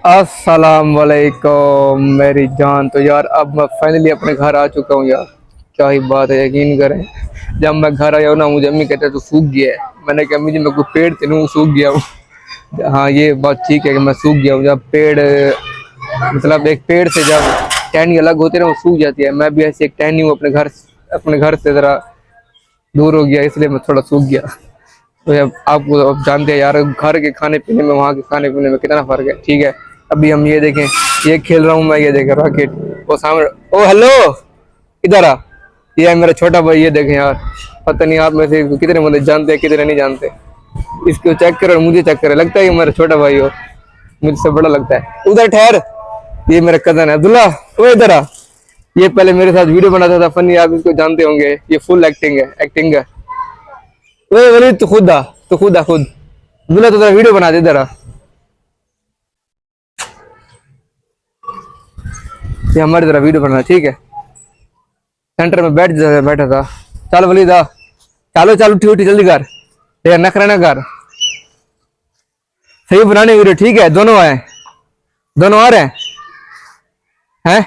अस्सलाम वालेकुम मेरी जान। तो यार अब मैं फाइनली अपने घर आ चुका हूँ यार। क्या ही बात है, यकीन करें। जब मैं घर आया हूँ ना, मुझे अम्मी कहते तो सूख गया है। मैंने कहा अम्मी जी मैं कोई पेड़ तो नहीं सूख गया हूँ। हाँ ये बात ठीक है कि मैं सूख गया हूँ। जब पेड़ मतलब एक पेड़ से जब टहनी अलग होती है ना, वो सूख जाती है। मैं भी ऐसी एक टहनी हूँ, अपने घर से जरा दूर हो गया, इसलिए मैं थोड़ा सूख गया। तो यार आपको अब जानते हैं यार, घर के खाने पीने में वहाँ के खाने पीने में कितना फर्क है। ठीक है, अभी हम ये देखें, ये खेल रहा हूँ मैं, ये देखें रॉकेट, वो सामने। ओ हेलो, इधर आ। ये है मेरा छोटा भाई, ये देखें यार। पता नहीं आप में से कितने मुझे जानते हैं कितने नहीं जानते। इसको चेक करो और मुझे चेक करो, लगता है ये मेरा छोटा भाई हो, मुझसे बड़ा लगता है। उधर ठहर, ये मेरा कजन है अब्दुल्ला। वो इधर आ। ये पहले मेरे साथ वीडियो बनाता था फनी, आप इसको जानते होंगे। ये फुल एक्टिंग है। ओए वली तू खुद आ, खुद दूल्हा तो तेरा वीडियो बना दे जरा। ये हमारी तरह वीडियो बना, ठीक है। सेंटर में बैठा था। चल वली दा, चलो चलो उठी उठी जल्दी कर, ये नखरा ना कर। सही बनाने वीडियो, ठीक है। दोनों आए, दोनों आ रहे हैं।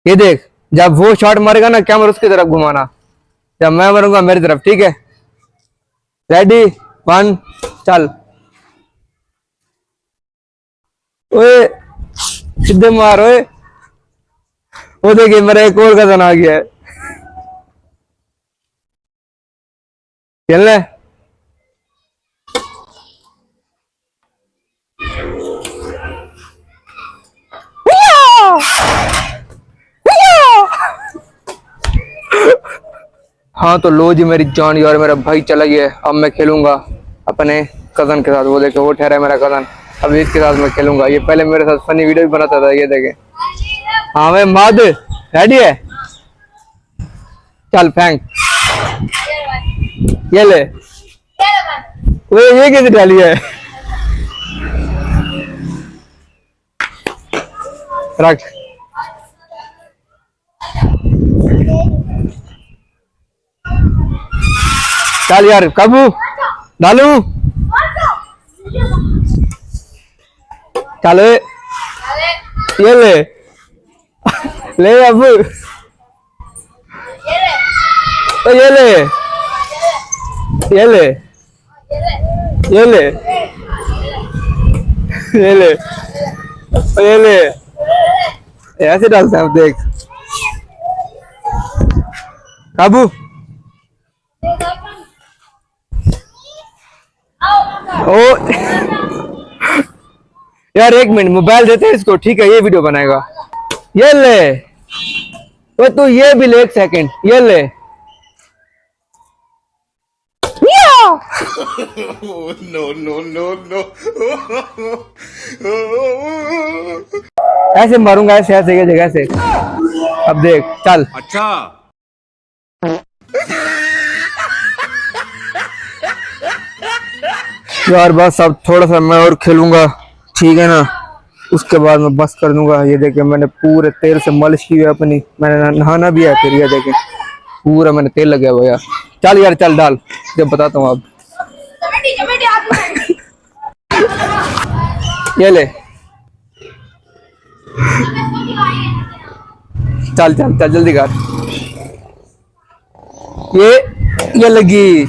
ये देख, जब वो शॉट मारेगा ना, कैमरा उसकी तरफ घुमाना। जब मैं मारूंगा मेरी तरफ, ठीक है। रेडी, वन, चल। ओए सीधे मार ओए। वो देखिए मेरा एक और कजन आ गया है, खेलना है। हाँ तो लो जी मेरी जान यार, मेरा भाई चला गया। अब मैं खेलूंगा अपने कजन के साथ। वो देखे, वो ठहरा है मेरा कजन। अब इसके साथ मैं खेलूंगा। ये पहले मेरे साथ फनी वीडियो भी बनाता था, ये देखे। हाँ भाई माद रेडी है, चल फेंक। ये ले। वो ये कैसे डाली है, रख। चल यार काबू डालू, चल। ये ले ले अब, ये ले, ये ले, ये ले, ये ले, ये ले। ऐसे डालते हैं, देख काबू। ओ यार एक मिनट, मोबाइल देते हैं इसको, ठीक है। ये वीडियो बनाएगा, ये ले। वो तू ये भी ले, एक सेकंड, ये ले। No no no no. ऐसे मारूंगा, ऐसे ऐसे ये जगह से। अब देख, चल। अच्छा यार बस अब थोड़ा सा मैं और खेलूंगा, ठीक है ना। उसके बाद मैं बस कर दूंगा। ये देखे मैंने पूरे तेल से मालिश की है अपनी, मैंने नहाना भी है। फिर ये देखे पूरा मैंने तेल लगा हुआ यार। चल यार चल डाल, जब बताता हूँ अब। ये ले, चल चल चल जल्दी कर। ये लगी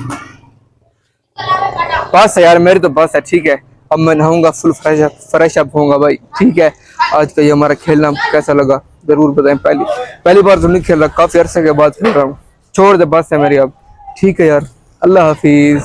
बस है यार, मेरी तो बस है, ठीक है। अब मैं नहाऊंगा, फुल फ्रेश अप होऊंगा भाई, ठीक है। आज का ये हमारा खेलना कैसा लगा जरूर बताएं। पहली बार तो नहीं खेल रहा, काफी अरसे के बाद खेल रहा हूँ। छोड़ दे, बस है मेरी अब, ठीक है यार। अल्लाह हाफिज।